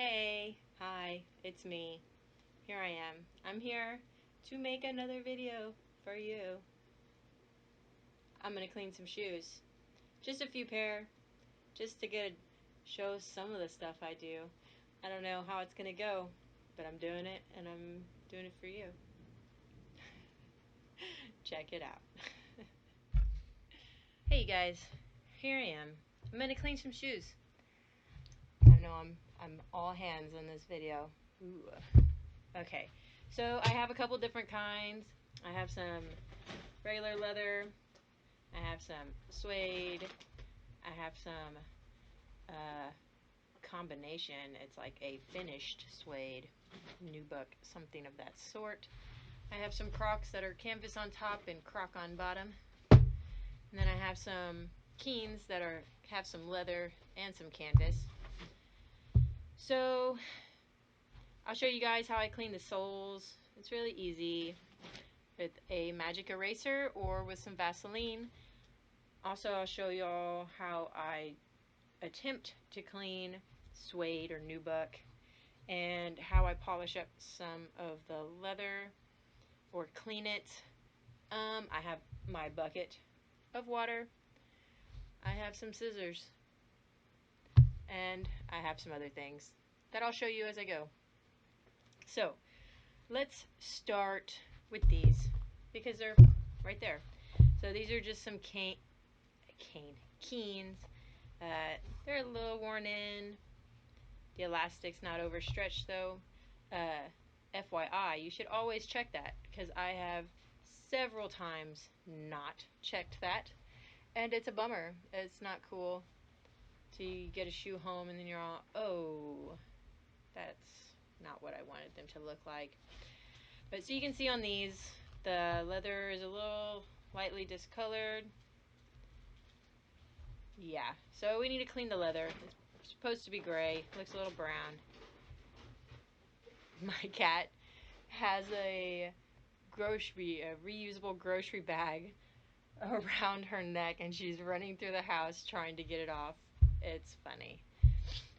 Hey, hi, it's me. Here I am. I'm here to make another video for you. I'm gonna clean some shoes. Just a few pair, just to show some of the stuff I do. I don't know how it's gonna go, but I'm doing it and I'm doing it for you. Check it out. Hey guys, here I am. I'm gonna clean some shoes. I know I'm all hands on this video. Ooh. Okay, so I have a couple different kinds. I have some regular leather. I have some suede. I have some combination. It's like a finished suede, nubuck, something of that sort. I have some Crocs that are canvas on top and croc on bottom. And then I have some Keens that have some leather and some canvas. So I'll show you guys how I clean the soles. It's really easy with a magic eraser or with some Vaseline. Also, I'll show y'all how I attempt to clean suede or nubuck and how I polish up some of the leather or clean it. I have my bucket of water. I have some scissors. And I have some other things that I'll show you as I go. So, let's start with these because they're right there. So these are just some Keens. They're a little worn in. The elastic's not overstretched though. FYI, you should always check that because I have several times not checked that. And it's a bummer. It's not cool to get a shoe home and then you're all, oh, that's not what I wanted them to look like. But so you can see on these, the leather is a little lightly discolored. Yeah, so we need to clean the leather. It's supposed to be gray. Looks a little brown. My cat has a reusable grocery bag around her neck and she's running through the house trying to get it off. It's funny.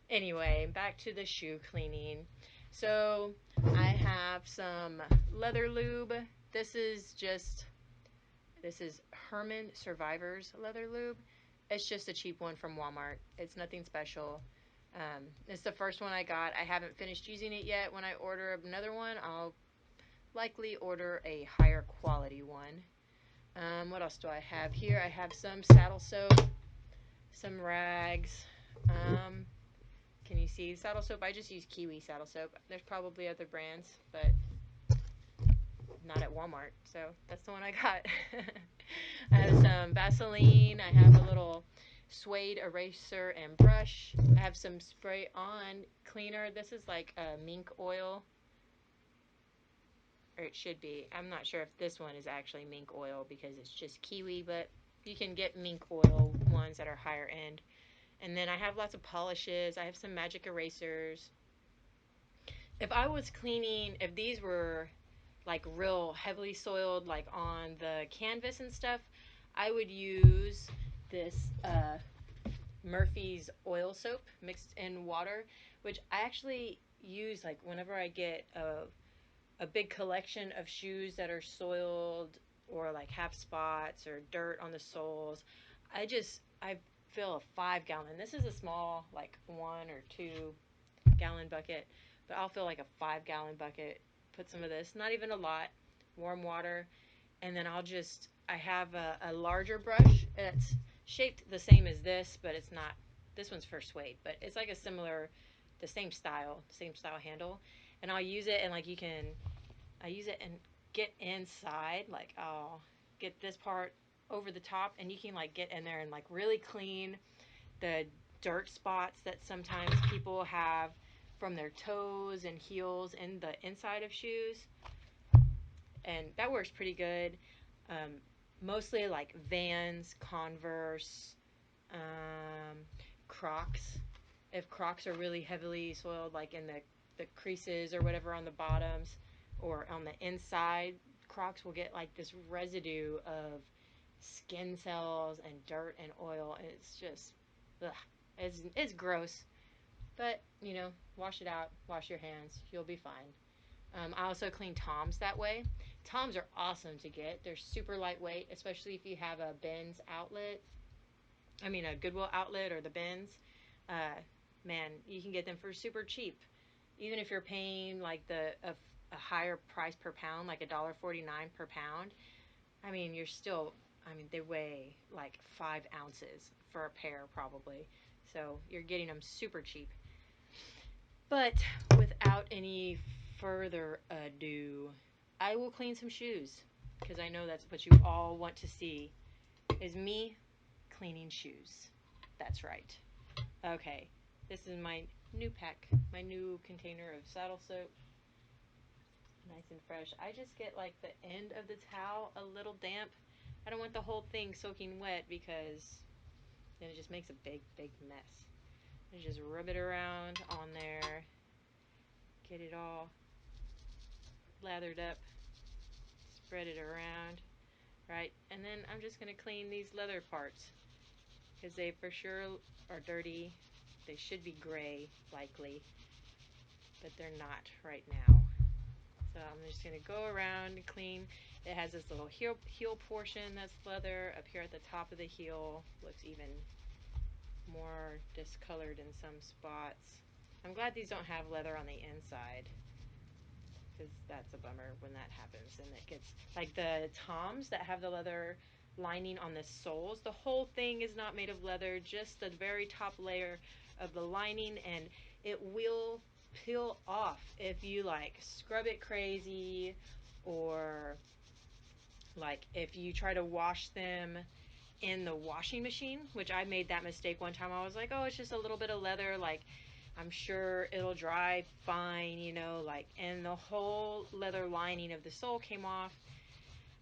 Anyway, back to the shoe cleaning. So I have some leather lube. This is Herman Survivors leather lube. It's just a cheap one from Walmart. It's nothing special. It's the first one I got. I haven't finished using it yet. When I order another one, I'll likely order a higher quality one. What else do I have here? I have some saddle soap, some rags. Can you see saddle soap? I just use Kiwi saddle soap. There's probably other brands, but not at Walmart, so that's the one I got. I have some Vaseline. I have a little suede eraser and brush. I have some spray-on cleaner. This is like a mink oil, or it should be. I'm not sure if this one is actually mink oil because it's just Kiwi, but you can get mink oil ones that are higher end. And then I have lots of polishes. I have some magic erasers. If these were like real heavily soiled, like on the canvas and stuff, I would use this Murphy's oil soap mixed in water, which I actually use like whenever I get a big collection of shoes that are soiled or like have spots or dirt on the soles. I fill a 5-gallon. This is a small, like 1 or 2-gallon bucket, but I'll fill like a 5-gallon bucket. Put some of this, not even a lot, warm water, and then I have a larger brush that's shaped the same as this, but it's not. This one's for suede, but it's like the same style handle, and I'll use it and I use it and get inside, like I'll get this part over the top and you can like get in there and like really clean the dirt spots that sometimes people have from their toes and heels in the inside of shoes, and that works pretty good. Mostly like Vans, Converse, Crocs. If Crocs are really heavily soiled, like in the creases or whatever on the bottoms or on the inside, Crocs will get like this residue of skin cells and dirt and oil. It's just, ugh, it's gross. But, you know, wash it out, wash your hands, you'll be fine. I also clean Toms that way. Toms are awesome to get. They're super lightweight, especially if you have a Ben's outlet. I mean, a Goodwill outlet or the Ben's. Uh, Man, you can get them for super cheap. Even if you're paying like a higher price per pound, like $1.49 per pound. I mean, you're still. I mean, they weigh like 5 ounces for a pair, probably. So you're getting them super cheap. But without any further ado, I will clean some shoes because I know that's what you all want to see is me cleaning shoes. That's right. Okay, this is my new pack, my new container of saddle soap. Nice and fresh. I just get like the end of the towel a little damp. I don't want the whole thing soaking wet because then it just makes a big, big mess. I just rub it around on there, get it all lathered up, spread it around, right? And then I'm just going to clean these leather parts because they for sure are dirty. They should be gray, likely, but they're not right now. So I'm just going to go around and clean. It has this little heel portion that's leather. Up here at the top of the heel looks even more discolored in some spots. I'm glad these don't have leather on the inside because that's a bummer when that happens and it gets like the Toms that have the leather lining on the soles. The whole thing is not made of leather, just the very top layer of the lining, and it will peel off if you like scrub it crazy or like if you try to wash them in the washing machine, which I made that mistake one time. I was like, oh, it's just a little bit of leather, like I'm sure it'll dry fine, you know, like, and the whole leather lining of the sole came off.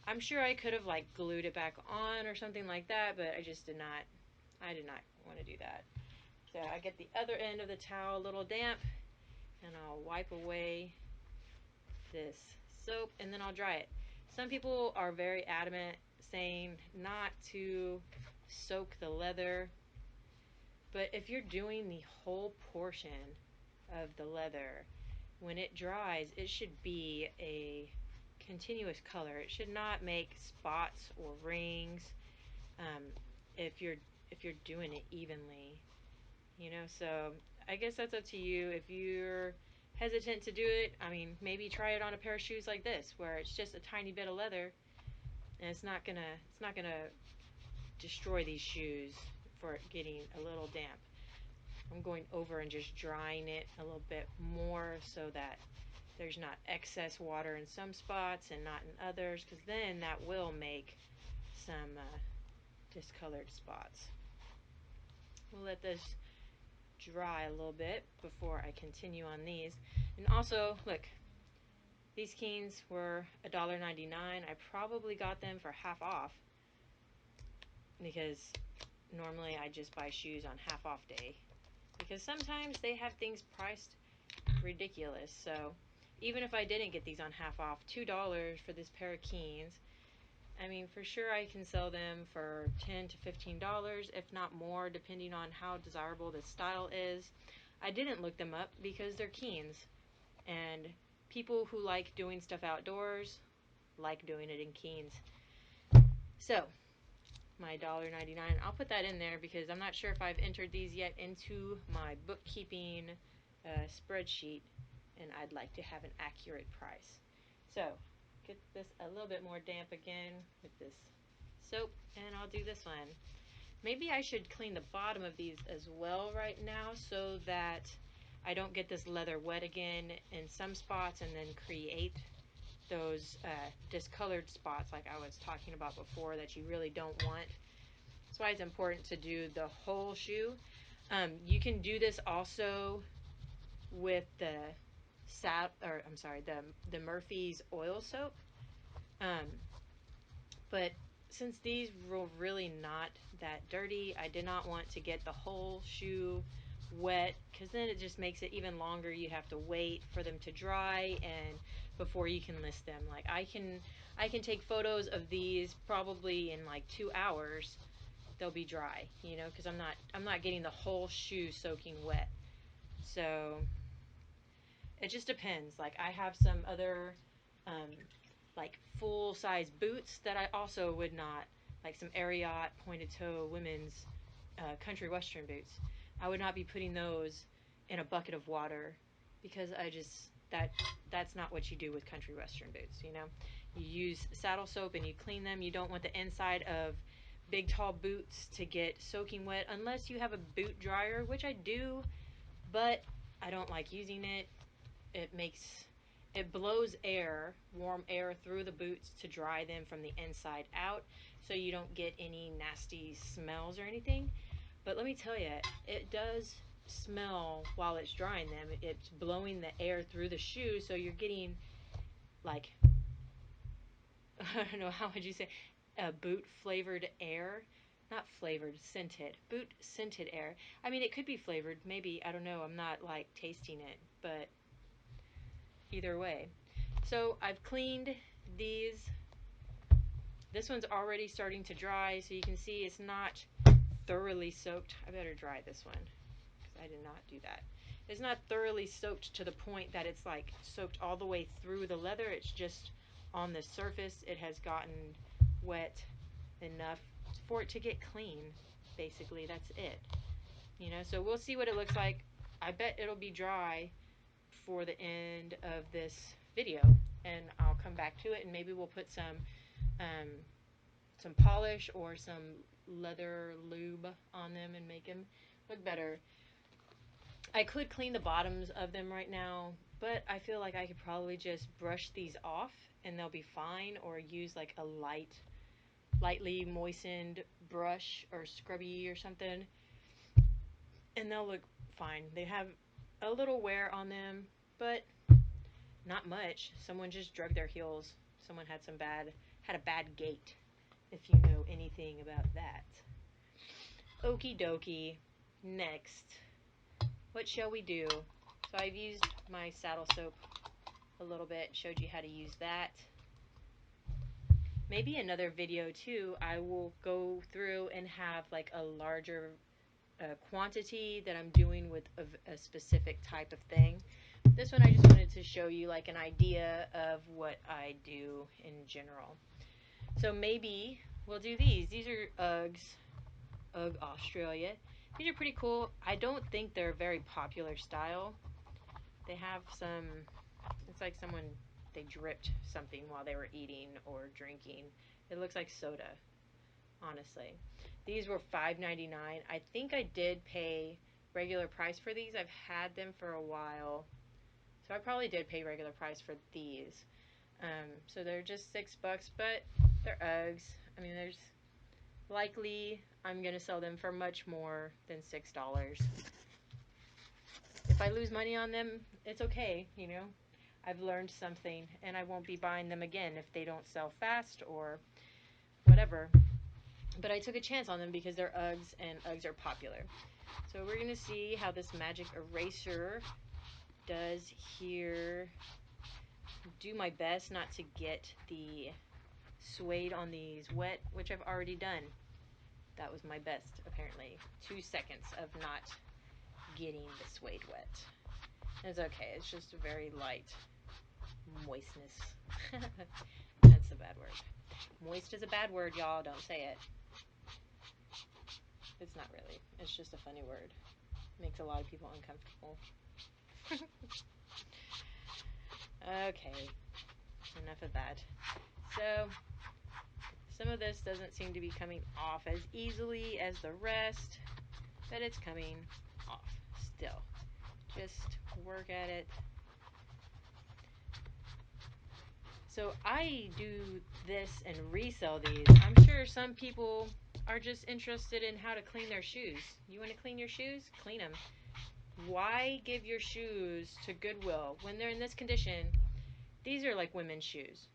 I'm sure I could have like glued it back on or something like that, but I just did not. I did not want to do that. So I get the other end of the towel a little damp and I'll wipe away this soap and then I'll dry it. Some people are very adamant saying not to soak the leather, but if you're doing the whole portion of the leather, when it dries, it should be a continuous color. It should not make spots or rings um, if you're doing it evenly, you know. So I guess that's up to you. If you're hesitant to do it, I mean, maybe try it on a pair of shoes like this, where it's just a tiny bit of leather, and it's not gonna destroy these shoes for it getting a little damp. I'm going over and just drying it a little bit more so that there's not excess water in some spots and not in others, because then that will make some discolored spots. We'll let this dry a little bit before I continue on these. And also, look, these Keens were $1.99. I probably got them for half off because normally I just buy shoes on half off day because sometimes they have things priced ridiculous. So even if I didn't get these on half off, $2 for this pair of Keens, I mean, for sure I can sell them for $10 to $15, if not more, depending on how desirable this style is. I didn't look them up because they're Keens, and people who like doing stuff outdoors like doing it in Keens. So my $1.99, I'll put that in there because I'm not sure if I've entered these yet into my bookkeeping spreadsheet, and I'd like to have an accurate price. So get this a little bit more damp again with this soap, and I'll do this one. Maybe I should clean the bottom of these as well right now so that I don't get this leather wet again in some spots and then create those discolored spots like I was talking about before that you really don't want. That's why it's important to do the whole shoe. You can do this also with the the Murphy's oil soap. But since these were really not that dirty, I did not want to get the whole shoe wet because then it just makes it even longer. You have to wait for them to dry and before you can list them. Like I can take photos of these probably in like 2 hours. They'll be dry, you know, because I'm not getting the whole shoe soaking wet. So it just depends. Like I have some other um, like full size boots that I also would not, like some Ariat pointed toe women's country western boots. I would not be putting those in a bucket of water because I just that's not what you do with country western boots. You know, you use saddle soap and you clean them. You don't want the inside of big tall boots to get soaking wet unless you have a boot dryer, which I do, but I don't like using it. It makes it blows air, warm air through the boots to dry them from the inside out so you don't get any nasty smells or anything. But let me tell you, it does smell while it's drying them. It's blowing the air through the shoe, so you're getting like I don't know, how would you say, a boot flavored air? Not flavored, scented. Boot scented air. I mean, it could be flavored, maybe. I don't know. I'm not like tasting it, but either way. So I've cleaned these. This one's already starting to dry, so you can see it's not thoroughly soaked. I better dry this one because I did not do that. It's not thoroughly soaked to the point that it's like soaked all the way through the leather. It's just on the surface. It has gotten wet enough for it to get clean. Basically, that's it. You know, so we'll see what it looks like. I bet it'll be dry for the end of this video, and I'll come back to it, and maybe we'll put some polish or some leather lube on them and make them look better. I could clean the bottoms of them right now, but I feel like I could probably just brush these off and they'll be fine, or use like a lightly moistened brush or scrubby or something, and they'll look fine. They have a little wear on them, but not much. Someone just drug their heels. Someone had a bad gait, if you know anything about that. Okie dokie. Next, what shall we do? So I've used my saddle soap a little bit, showed you how to use that. Maybe another video too, I will go through and have like a larger quantity that I'm doing with a specific type of thing. This one I just wanted to show you like an idea of what I do in general. So maybe we'll do these. These are Uggs, Ugg Australia. These are pretty cool. I don't think they're a very popular style. They have some, it's like they dripped something while they were eating or drinking. It looks like soda, honestly. These were $5.99. I think I did pay regular price for these. I've had them for a while, so I probably did pay regular price for these. So they're just $6, but they're Uggs. I mean, there's likely I'm gonna sell them for much more than $6. If I lose money on them, it's okay, you know. I've learned something, and I won't be buying them again if they don't sell fast or whatever. But I took a chance on them because they're Uggs, and Uggs are popular. So we're going to see how this magic eraser does here. Do my best not to get the suede on these wet, which I've already done. That was my best, apparently. 2 seconds of not getting the suede wet. It's okay. It's just a very light moistness. That's a bad word. Moist is a bad word, y'all. Don't say it. It's not really. It's just a funny word. Makes a lot of people uncomfortable. Okay. Enough of that. So, some of this doesn't seem to be coming off as easily as the rest, but it's coming off still. Just work at it. So I do this and resell these. I'm sure some people are just interested in how to clean their shoes. You want to clean your shoes? Clean them. Why give your shoes to Goodwill when they're in this condition? These are like women's shoes.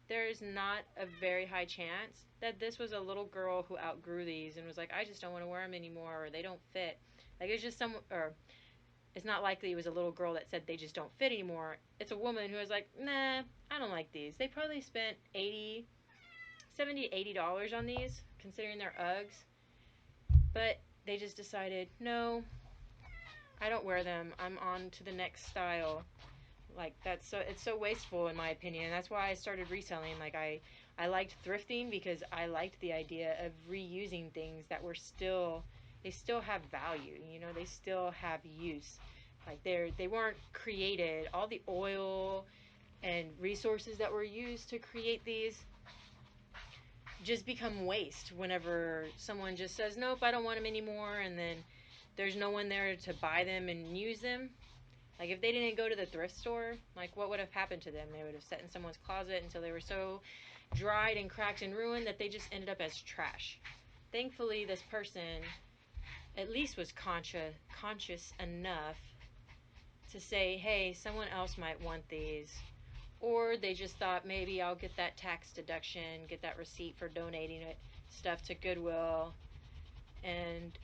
There is not a very high chance that this was a little girl who outgrew these and was like, I just don't want to wear them anymore, or they don't fit. Like, it's just or it's not likely it was a little girl that said they just don't fit anymore. It's a woman who was like, nah, I don't like these. They probably spent $70 to $80 on these, considering they're Uggs. But they just decided, no, I don't wear them. I'm on to the next style. Like that's so it's so wasteful in my opinion. That's why I started reselling. Like I liked thrifting because I liked the idea of reusing things that were still they still have value, you know, they still have use. Like they weren't created all the oil and resources that were used to create these just become waste whenever someone just says nope, I don't want them anymore, and then there's no one there to buy them and use them. Like if they didn't go to the thrift store, like what would have happened to them? They would have sat in someone's closet until they were so dried and cracked and ruined that they just ended up as trash. Thankfully, this person at least was conscious enough to say, hey, someone else might want these. Or they just thought maybe I'll get that tax deduction, get that receipt for donating it stuff to Goodwill, and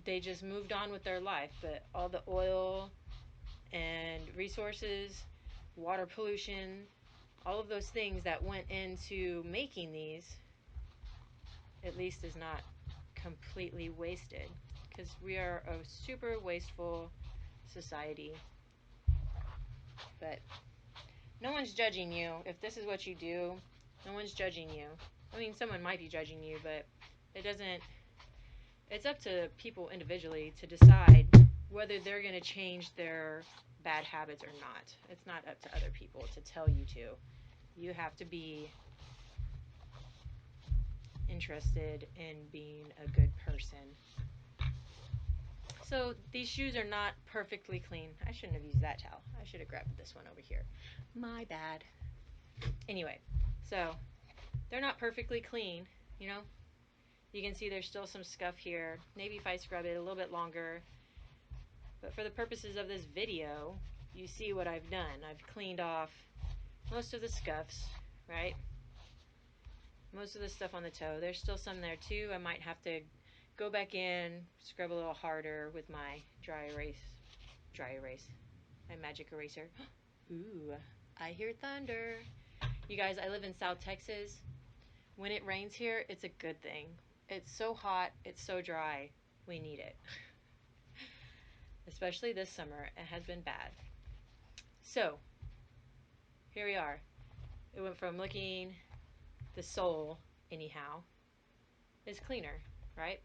they just moved on with their life. But all the oil and resources, water pollution, all of those things that went into making these, at least is not completely wasted. Because we are a super wasteful society. But no one's judging you. If this is what you do, no one's judging you. I mean, someone might be judging you, but it doesn't. It's up to people individually to decide whether they're going to change their bad habits or not. It's not up to other people to tell you to. You have to be interested in being a good person. So these shoes are not perfectly clean. I shouldn't have used that towel. I should have grabbed this one over here. My bad. Anyway, so they're not perfectly clean, you know. You can see there's still some scuff here. Maybe if I scrub it a little bit longer. But for the purposes of this video, you see what I've done. I've cleaned off most of the scuffs, right? Most of the stuff on the toe. There's still some there too. I might have to go back in, scrub a little harder with my dry erase, my magic eraser. Ooh, I hear thunder. You guys, I live in South Texas. When it rains here, it's a good thing. It's so hot, it's so dry. We need it. Especially this summer, it has been bad. So, here we are. It went from looking, the sole, anyhow, is cleaner, right?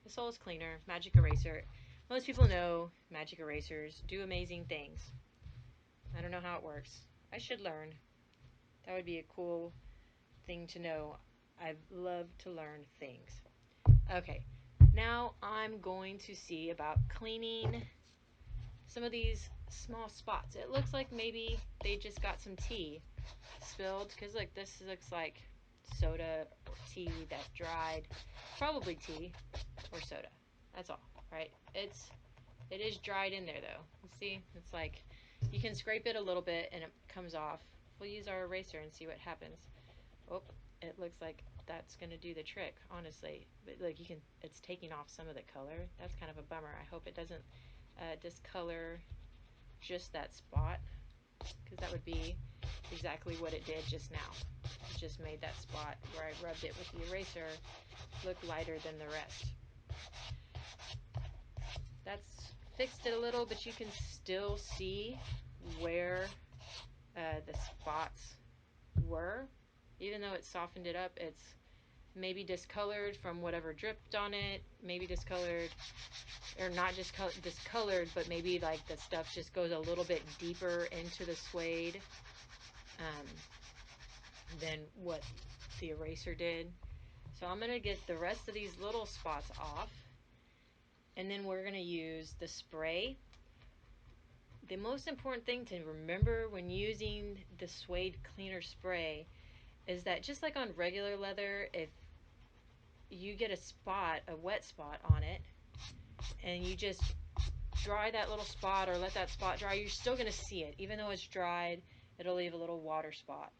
The sole is cleaner. Magic eraser. Most people know magic erasers do amazing things. I don't know how it works. I should learn. That would be a cool thing to know. I love to learn things. Okay, now I'm going to see about cleaning some of these small spots. It looks like maybe they just got some tea spilled, because look, this looks like soda or tea that dried. Probably tea or soda. That's all, right? It is dried in there though. You see, it's like you can scrape it a little bit and it comes off. We'll use our eraser and see what happens. Oh, it looks like that's gonna do the trick, honestly. But like you can, it's taking off some of the color. That's kind of a bummer. I hope it doesn't discolor just that spot, because that would be exactly what it did just now. It just made that spot where I rubbed it with the eraser look lighter than the rest. That's fixed it a little, but you can still see where the spots were. Even though it softened it up, it's maybe discolored from whatever dripped on it, maybe discolored, or not just discolored, but maybe like the stuff just goes a little bit deeper into the suede than what the eraser did. So I'm going to get the rest of these little spots off, and then we're going to use the spray. The most important thing to remember when using the suede cleaner spray is that just like on regular leather, if you get a spot, a wet spot on it, and you just dry that little spot or let that spot dry, you're still going to see it. Even though it's dried, it'll leave a little water spot.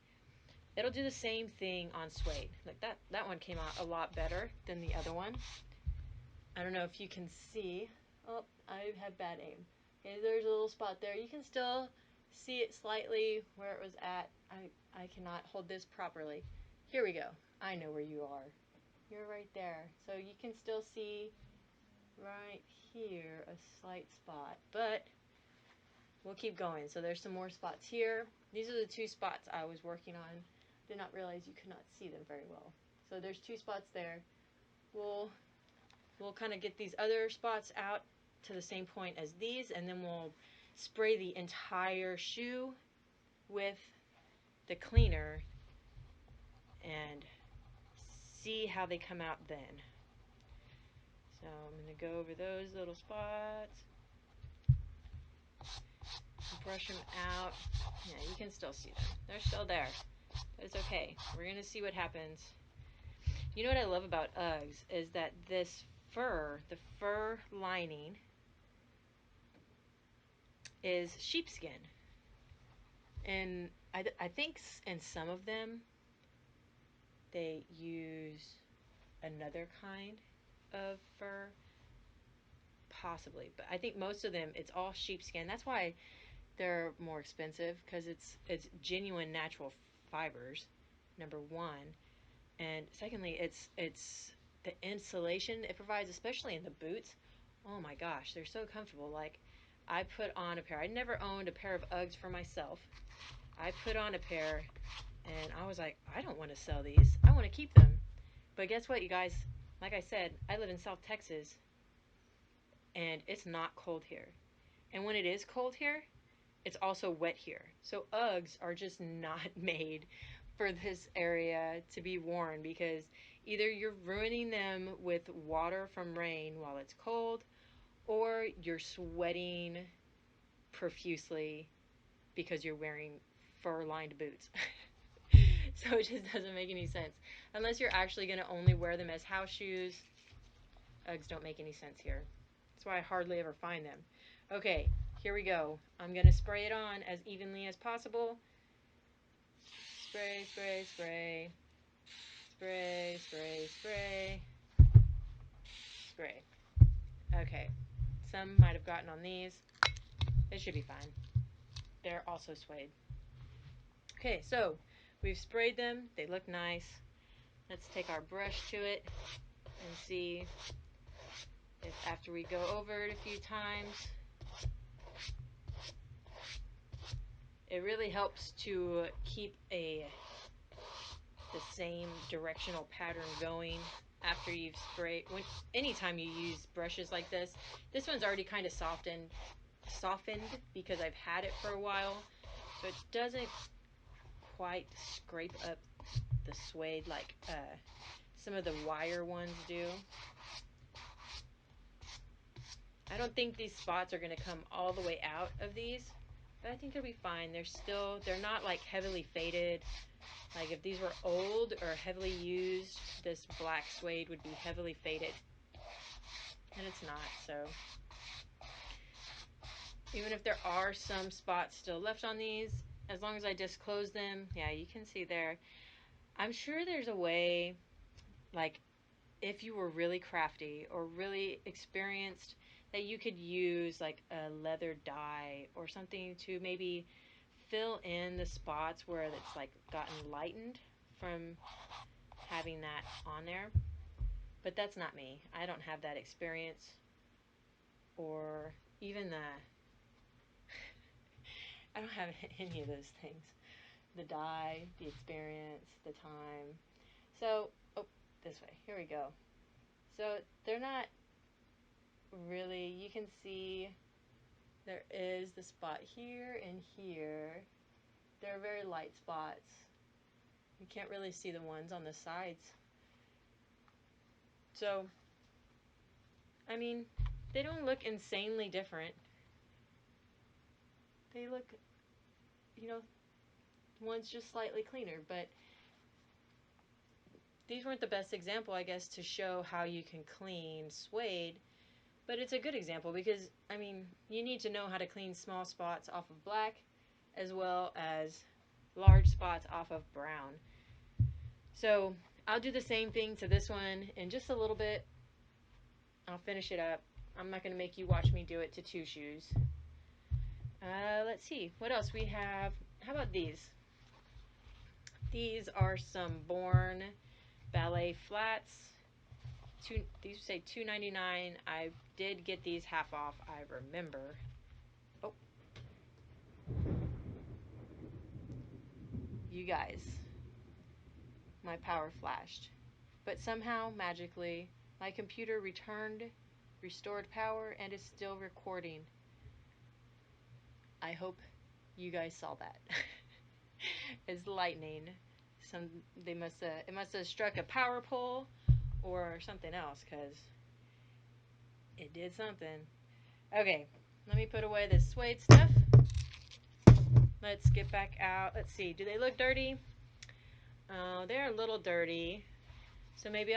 It'll do the same thing on suede. Like that one came out a lot better than the other one. I don't know if you can see. Oh, I have bad aim. Okay, there's a little spot there. You can still see it slightly where it was at. I cannot hold this properly. Here we go. I know where you are. You're right there. So you can still see right here a slight spot, but we'll keep going. So there's some more spots here. These are the two spots I was working on. Did not realize you could not see them very well. So there's two spots there. We'll kind of get these other spots out to the same point as these, and then we'll spray the entire shoe with the cleaner and see how they come out then. So I'm going to go over those little spots, brush them out. Yeah, you can still see them. They're still there. But it's okay. We're going to see what happens. You know what I love about Uggs is that this fur, the fur lining, is sheepskin. And I think in some of them, they use another kind of fur, possibly. But I think most of them, it's all sheepskin. That's why they're more expensive, because it's genuine natural fibers, number one. And secondly, it's the insulation it provides, especially in the boots. Oh my gosh, they're so comfortable. Like, I put on a pair. I never owned a pair of Uggs for myself. I put on a pair and I was like, I don't want to sell these. I want to keep them. But guess what, you guys? Like I said, I live in South Texas and it's not cold here. And when it is cold here, it's also wet here. So Uggs are just not made for this area to be worn, because either you're ruining them with water from rain while it's cold, or you're sweating profusely because you're wearing fur-lined boots. So it just doesn't make any sense. Unless you're actually going to only wear them as house shoes, Uggs don't make any sense here. That's why I hardly ever find them. Okay, here we go. I'm going to spray it on as evenly as possible. Spray, spray, spray. Spray, spray, spray. Spray. Okay. Some might have gotten on these. It should be fine. They're also suede. Okay, so we've sprayed them. They look nice. Let's take our brush to it and see if, after we go over it a few times, it really helps to keep the same directional pattern going after you've sprayed. Anytime you use brushes like this one's already kind of softened because I've had it for a while, so it doesn't quite scrape up the suede like some of the wire ones do. I don't think these spots are going to come all the way out of these, but I think they'll be fine. They're not like heavily faded. Like if these were old or heavily used, this black suede would be heavily faded. And it's not, so. Even if there are some spots still left on these, as long as I disclose them, yeah, you can see there. I'm sure there's a way, like if you were really crafty or really experienced, that you could use like a leather dye or something to maybe fill in the spots where it's like gotten lightened from having that on there. But that's not me. I don't have that experience, or even I don't have any of those things. The dye, the experience, the time. So, oh, this way. Here we go. So they're not really, you can see there is the spot here and here. They're very light spots. You can't really see the ones on the sides. So, I mean, they don't look insanely different. They look, you know, one's just slightly cleaner, but these weren't the best example, I guess, to show how you can clean suede. But it's a good example because, I mean, you need to know how to clean small spots off of black as well as large spots off of brown. So I'll do the same thing to this one in just a little bit. I'll finish it up. I'm not going to make you watch me do it to two shoes. Let's see. What else we have? How about these? These are some Born ballet flats. These say $2.99. I did get these half off, I remember. Oh, you guys, my power flashed. But somehow, magically, my computer restored power, and is still recording. I hope you guys saw that. It's lightning. It must have struck a power pole or something else, because it did something. Okay, let me put away this suede stuff. Let's get back out. Let's see, do they look dirty? They're a little dirty. So maybe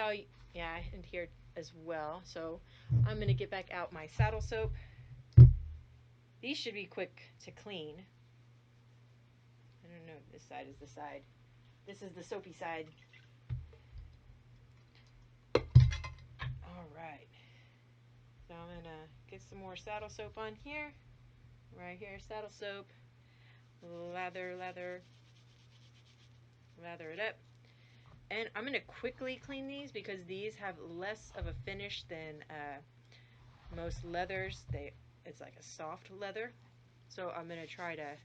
yeah, and here as well. So I'm going to get back out my saddle soap. These should be quick to clean. I don't know, this side is the side. This is the soapy side. Alright. So I'm going to get some more saddle soap on here. Right here, saddle soap. Lather it up. And I'm going to quickly clean these because these have less of a finish than most leathers. It's like a soft leather. So I'm going to try to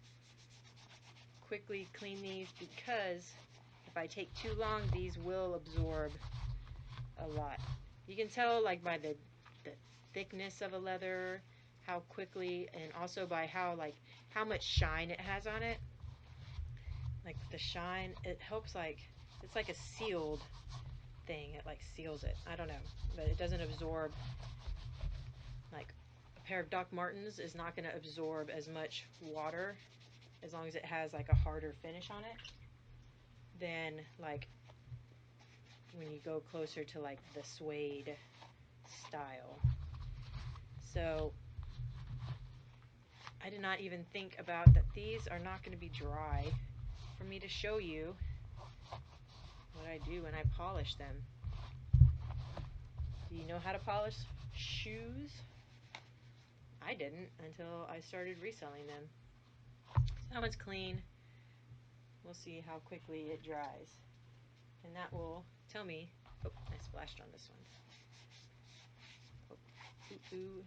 quickly clean these because if I take too long, these will absorb a lot. You can tell like by the thickness of a leather, how quickly, and also by how much shine it has on it. Like the shine, it helps, like it's like a sealed thing. It like seals it. I don't know, but it doesn't absorb. Like a pair of Doc Martens is not going to absorb as much water as long as it has like a harder finish on it than like when you go closer to like the suede style. So I did not even think about that these are not going to be dry for me to show you what I do when I polish them. Do you know how to polish shoes? I didn't until I started reselling them. That one's clean. We'll see how quickly it dries. And that will tell me. Oh, I splashed on this one. Oh, ooh.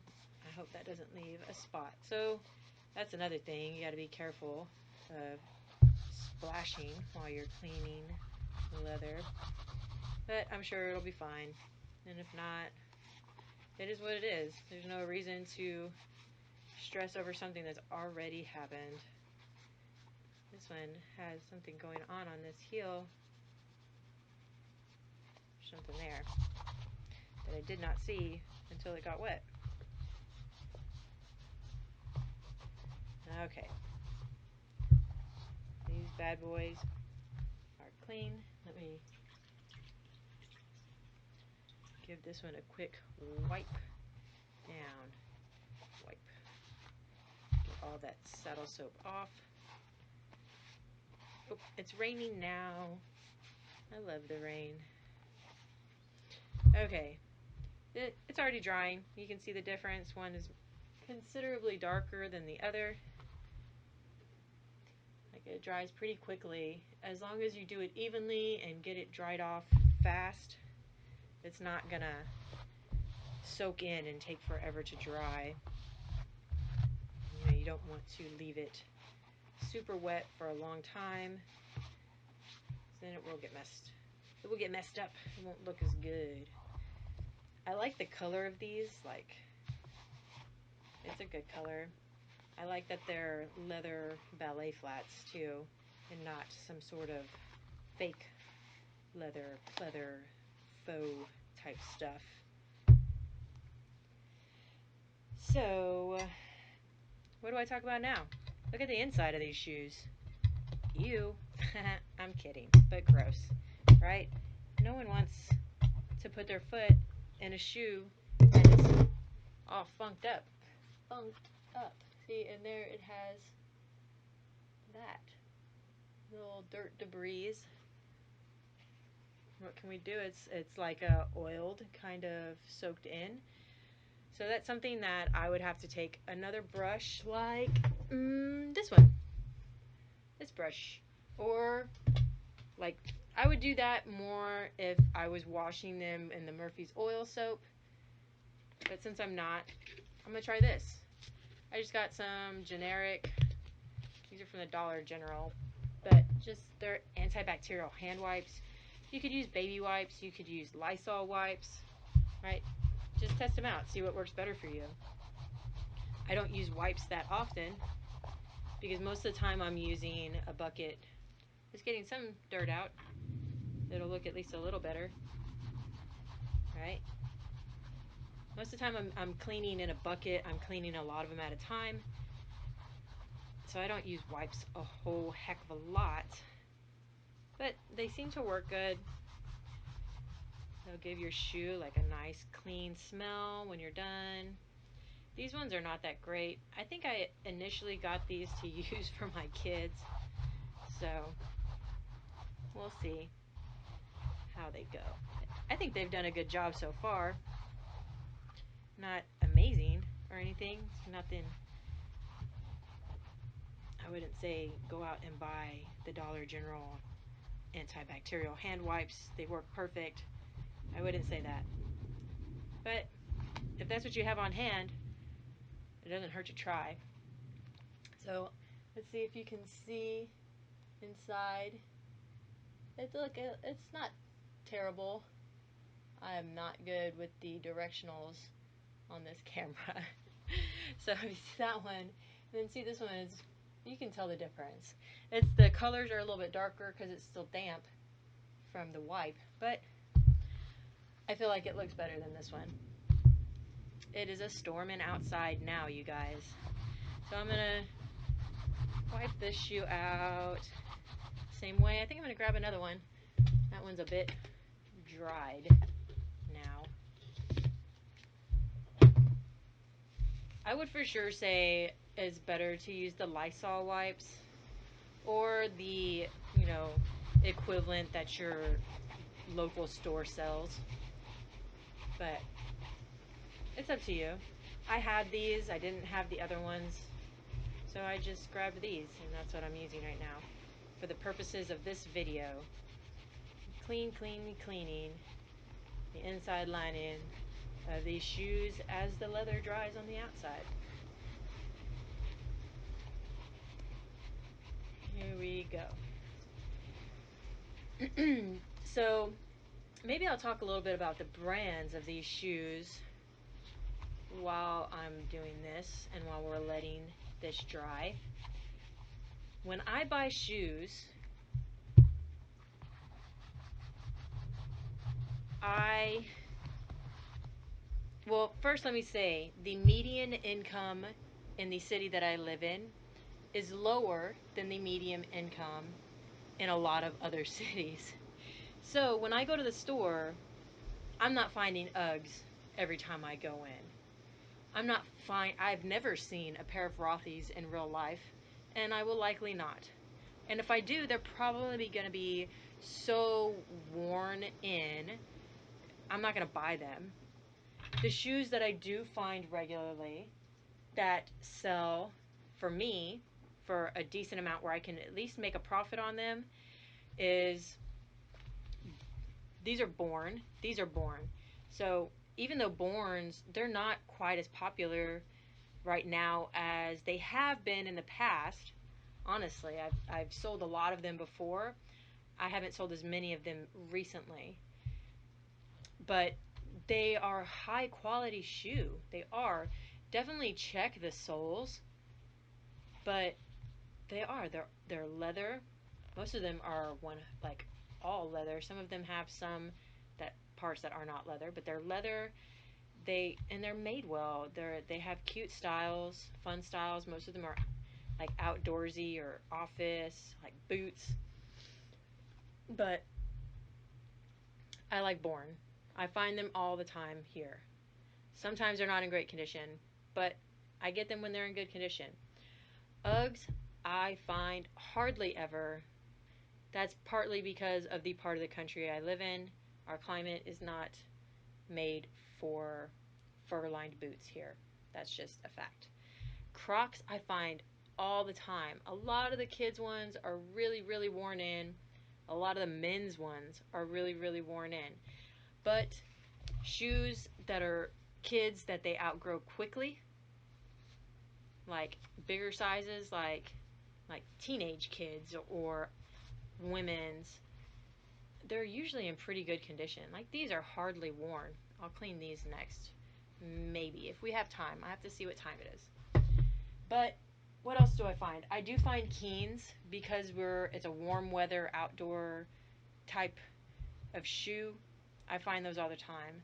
I hope that doesn't leave a spot. So that's another thing. You got to be careful of splashing while you're cleaning the leather. But I'm sure it'll be fine. And if not, it is what it is. There's no reason to stress over something that's already happened. This one has something going on this heel. Something there that I did not see until it got wet. Okay. These bad boys are clean. Let me give this one a quick wipe down. Wipe. Get all that saddle soap off. Oh, it's raining now. I love the rain. Okay. It's already drying. You can see the difference. One is considerably darker than the other. Like it dries pretty quickly. As long as you do it evenly and get it dried off fast, it's not gonna soak in and take forever to dry. You know, you don't want to leave it super wet for a long time. Then it will get messed up. It won't look as good. I like the color of these. Like, it's a good color. I like that they're leather ballet flats too, and not some sort of fake leather, pleather, faux type stuff. So, what do I talk about now? Look at the inside of these shoes. Ew. I'm kidding, but gross, right? No one wants to put their foot in a shoe and it's all funked up. See, and there it has that little dirt debris. What can we do? It's like oiled, kind of soaked in. So that's something that I would have to take another brush like this one. This brush. Or like I would do that more if I was washing them in the Murphy's oil soap. But since I'm not, I'm going to try this. I just got some generic, these are from the Dollar General, but just they're antibacterial hand wipes. You could use baby wipes, you could use Lysol wipes, right? Just test them out, see what works better for you. I don't use wipes that often because most of the time I'm using a bucket. Just getting some dirt out. It'll look at least a little better, right? Most of the time I'm cleaning in a bucket. I'm cleaning a lot of them at a time. So I don't use wipes a whole heck of a lot. But they seem to work good. They'll give your shoe like a nice clean smell when you're done. These ones are not that great. I think I initially got these to use for my kids. So we'll see how they go. I think they've done a good job so far. Not amazing or anything. It's nothing. I wouldn't say go out and buy the Dollar General antibacterial hand wipes. They work perfect. I wouldn't say that. But if that's what you have on hand, it doesn't hurt to try. So let's see if you can see inside. It's not terrible. I am not good with the directionals on this camera. So if you see that one, and then see this one, is you can tell the difference. It's the colors are a little bit darker because it's still damp from the wipe, but I feel like it looks better than this one. It is a storming outside now, you guys. So I'm gonna wipe this shoe out same way. I think I'm gonna grab another one. That one's a bit dried now. I would for sure say it's better to use the Lysol wipes or the, equivalent that your local store sells. But it's up to you. I had these. I didn't have the other ones. So I just grabbed these, and that's what I'm using right now for the purposes of this video. Cleaning the inside lining of these shoes as the leather dries on the outside. Here we go. So maybe I'll talk a little bit about the brands of these shoes while I'm doing this and while we're letting this dry. When I buy shoes, well, first let me say, the median income in the city that I live in is lower than the median income in a lot of other cities. So when I go to the store, I'm not finding Uggs every time I go in. I've never seen a pair of Rothy's in real life, and I will likely not. And if I do, they're probably going to be so worn in, I'm not going to buy them. The shoes that I do find regularly that sell for me for a decent amount where I can at least make a profit on them is these are Born. So even though Borns, they're not quite as popular right now as they have been in the past. Honestly, I've sold a lot of them before. I haven't sold as many of them recently. But they are high quality shoe. They are. Definitely check the soles. But they're leather. Most of them are all leather. Some of them have some parts that are not leather, but they're leather. They're made well. They have cute styles, fun styles. Most of them are like outdoorsy or office, like boots. But I like Born. I find them all the time here. Sometimes they're not in great condition, but I get them when they're in good condition. Uggs, I find hardly ever. That's partly because of the part of the country I live in. Our climate is not made for fur-lined boots here. That's just a fact. Crocs, I find all the time. A lot of the kids' ones are really, really worn in. A lot of the men's ones are really, really worn in. But shoes that are kids that they outgrow quickly, like bigger sizes, like teenage kids or women's, they're usually in pretty good condition. Like these are hardly worn. I'll clean these next. Maybe if we have time. I have to see what time it is. But what else do I find? I do find Keens because it's a warm weather outdoor type of shoe. I find those all the time.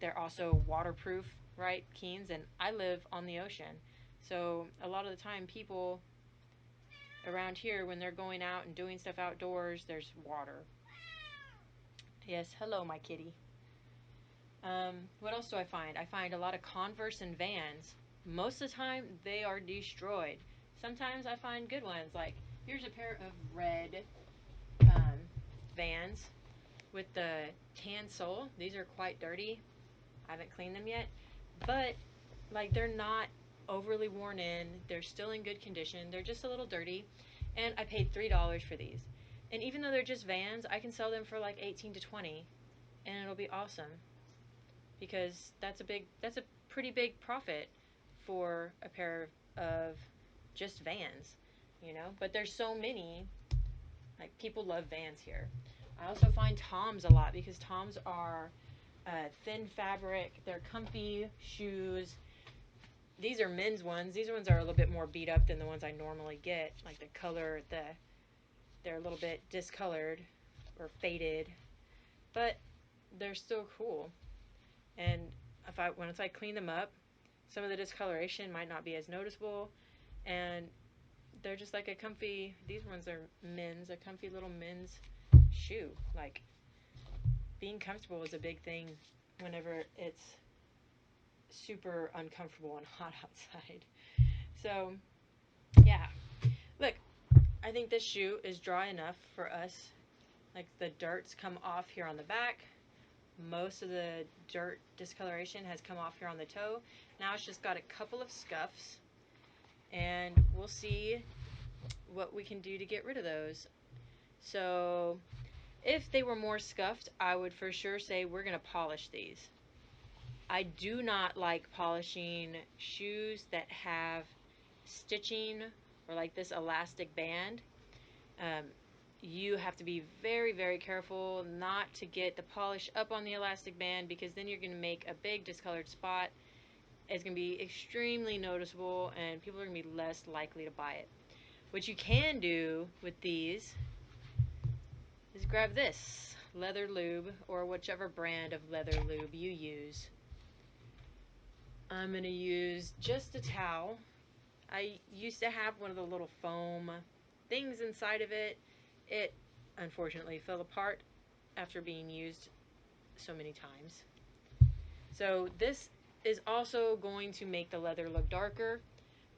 They're also waterproof, right? Keens, and I live on the ocean. So a lot of the time people around here, when they're going out and doing stuff outdoors, there's water. Yes, hello, my kitty. What else do I find? I find a lot of Converse and Vans. Most of the time, they are destroyed. Sometimes I find good ones. Like, here's a pair of red Vans with the tan sole. These are quite dirty. I haven't cleaned them yet. But, like, they're not overly worn in. They're still in good condition. They're just a little dirty. And I paid $3 for these. And even though they're just Vans, I can sell them for like 18 to 20, and it'll be awesome. Because that's a pretty big profit for a pair of just Vans, you know? But there's so many, like people love Vans here. I also find Toms a lot because Toms are thin fabric. They're comfy shoes. These are men's ones. These ones are a little bit more beat up than the ones I normally get. Like the color, they're a little bit discolored or faded, but they're still cool. And once I clean them up, some of the discoloration might not be as noticeable, and they're just like a comfy. These ones are a comfy little men's shoe. Like being comfortable is a big thing whenever it's super uncomfortable and hot outside. So yeah, look, I think this shoe is dry enough for us. Like the dirt's come off here on the back. Most of the dirt discoloration has come off here on the toe. Now it's just got a couple of scuffs, and we'll see what we can do to get rid of those. So if they were more scuffed, I would for sure say we're going to polish these. I do not like polishing shoes that have stitching or like this elastic band. You have to be very, very careful not to get the polish up on the elastic band, because then you're going to make a big discolored spot. It's going to be extremely noticeable, and people are going to be less likely to buy it. What you can do with these is grab this leather lube, or whichever brand of leather lube you use. I'm going to use just a towel. I used to have one of the little foam things inside of it. It unfortunately fell apart after being used so many times. So this is also going to make the leather look darker,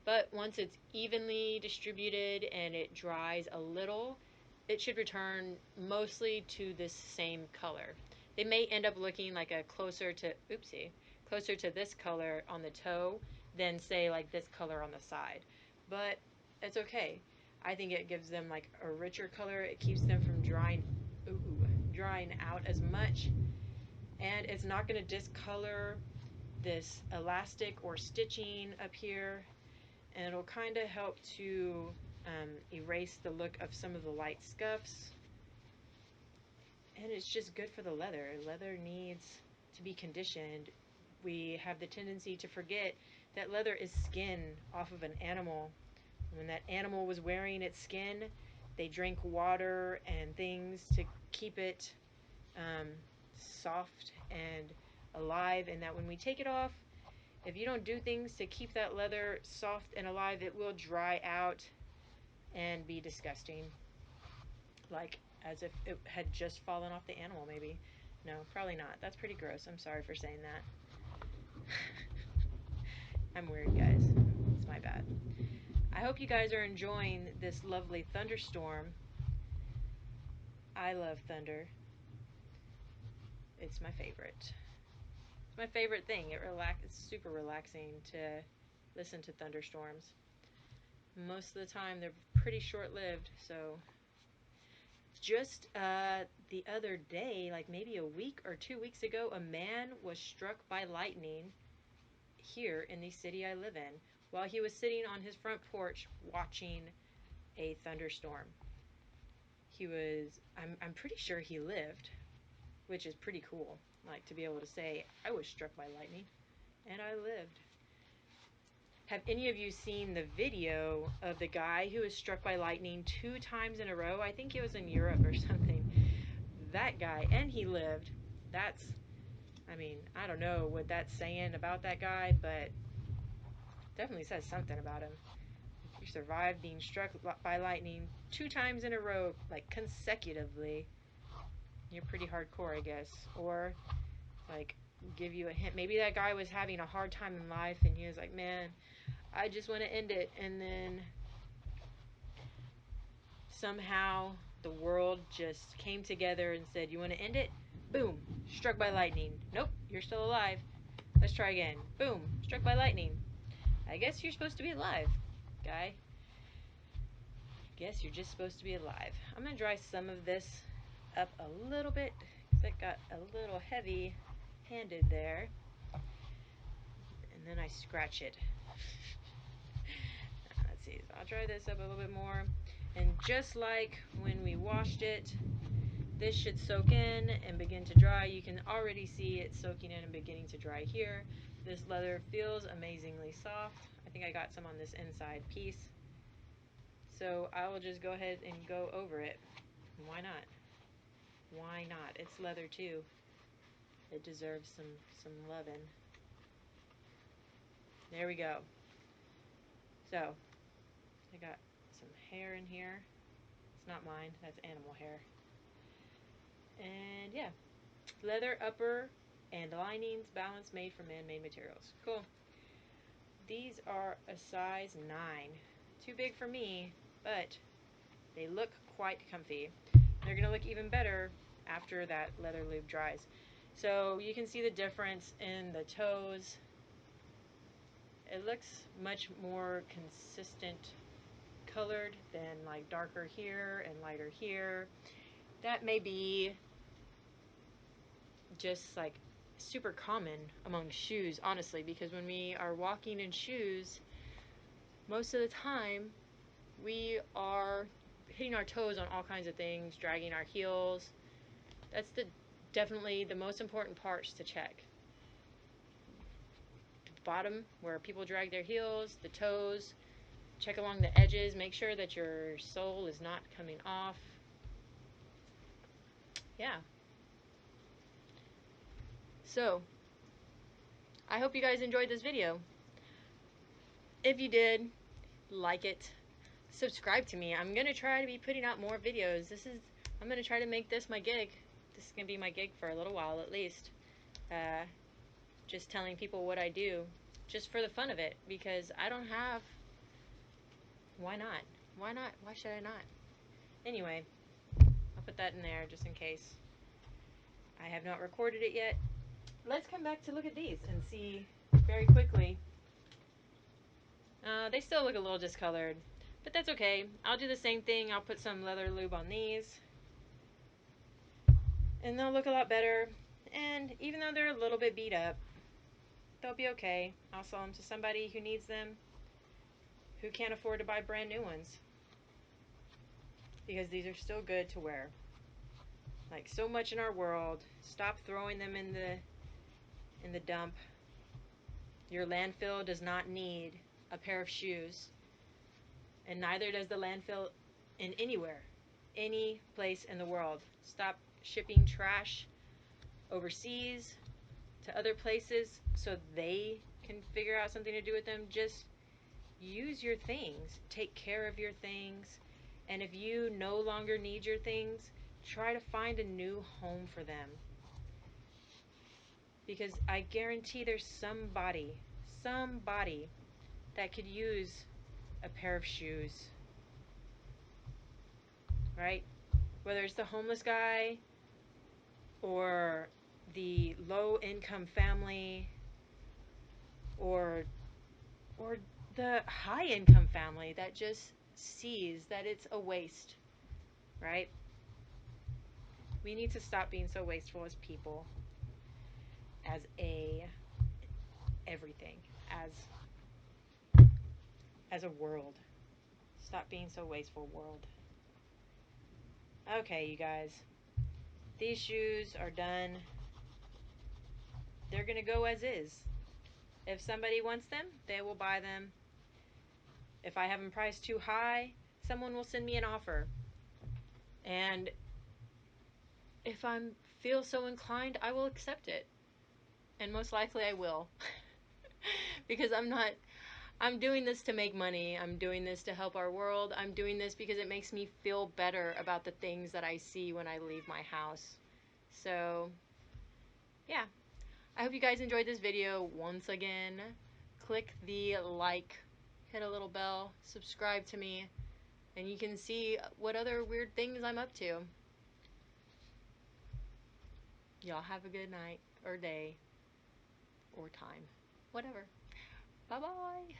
but once it's evenly distributed and it dries a little, it should return mostly to this same color. They may end up looking like a closer to this color on the toe than say like this color on the side, but it's okay. I think it gives them like a richer color. It keeps them from drying out as much, and it's not going to discolor this elastic or stitching up here, and it'll kind of help to erase the look of some of the light scuffs. And it's just good for the leather. Leather needs to be conditioned. We have the tendency to forget that leather is skin off of an animal. When that animal was wearing its skin, they drank water and things to keep it soft and alive, and that when we take it off, if you don't do things to keep that leather soft and alive, it will dry out and be disgusting, like as if it had just fallen off the animal. Maybe. No, probably not. That's pretty gross. I'm sorry for saying that. I'm weird, guys. It's my bad. I hope you guys are enjoying this lovely thunderstorm. I love thunder. It's my favorite. It's my favorite thing. It's super relaxing to listen to thunderstorms. Most of the time they're pretty short-lived, so Just the other day, like maybe a week or 2 weeks ago, a man was struck by lightning here in the city I live in while he was sitting on his front porch watching a thunderstorm. I'm pretty sure he lived, which is pretty cool. Like to be able to say, I was struck by lightning and I lived. Have any of you seen the video of the guy who was struck by lightning 2 times in a row? I think it was in Europe or something. That guy, and he lived. I mean, I don't know what that's saying about that guy, but definitely says something about him. You survived being struck by lightning 2 times in a row, like consecutively. You're pretty hardcore, I guess. Or, like, give you a hint. Maybe that guy was having a hard time in life and he was like, man, I just want to end it. And then somehow the world just came together and said, you want to end it? Boom, struck by lightning. Nope, you're still alive. Let's try again. Boom, struck by lightning. I guess you're supposed to be alive, guy. Guess you're just supposed to be alive. I'm going to dry some of this up a little bit because it got a little heavy handed there. And then I scratch it. Let's see, so I'll dry this up a little bit more. And just like when we washed it, this should soak in and begin to dry. You can already see it soaking in and beginning to dry here. This leather feels amazingly soft. I think I got some on this inside piece. So I will just go ahead and go over it. Why not? Why not? It's leather too. It deserves some loving. There we go. So I got some hair in here. It's not mine, that's animal hair. And yeah, leather upper and linings, balance made from man-made materials. Cool. These are a size 9. Too big for me, but they look quite comfy. They're going to look even better after that leather lube dries. So you can see the difference in the toes. It looks much more consistent colored than like darker here and lighter here. That may be just like super common among shoes, honestly, because when we are walking in shoes, most of the time we are hitting our toes on all kinds of things, dragging our heels. That's definitely the most important parts to check. The bottom, where people drag their heels, the toes, check along the edges, make sure that your sole is not coming off. Yeah. So, I hope you guys enjoyed this video. If you did, like it, subscribe to me. I'm gonna try to be putting out more videos. I'm gonna try to make this my gig. This is gonna be my gig for a little while at least. Just telling people what I do, just for the fun of it, because I don't have. Why not? Why not? Why should I not? Anyway, I'll put that in there just in case. I have not recorded it yet. Let's come back to look at these and see very quickly. They still look a little discolored, but that's okay. I'll do the same thing. I'll put some leather lube on these, and they'll look a lot better. And even though they're a little bit beat up, they'll be okay. I'll sell them to somebody who needs them, who can't afford to buy brand new ones, because these are still good to wear. Like so much in our world, stop throwing them in the dump. Your landfill does not need a pair of shoes, and neither does the landfill in any place in the world. Stop shipping trash overseas to other places so they can figure out something to do with them. Just use your things, take care of your things, and if you no longer need your things, try to find a new home for them. Because I guarantee there's somebody that could use a pair of shoes, right? Whether it's the homeless guy or the low-income family or the high-income family that just sees that it's a waste, right? We need to stop being so wasteful as people, as everything, as a world. Stop being so wasteful, world. Okay, you guys. These shoes are done. They're gonna go as is. If somebody wants them, they will buy them. If I have them priced too high, someone will send me an offer. And if I feel so inclined, I will accept it. And most likely I will. Because I'm doing this to make money. I'm doing this to help our world. I'm doing this because it makes me feel better about the things that I see when I leave my house. So, yeah. I hope you guys enjoyed this video. Once again, click the like, hit a little bell, subscribe to me, and you can see what other weird things I'm up to. Y'all have a good night, or day, or time. Whatever. Bye-bye.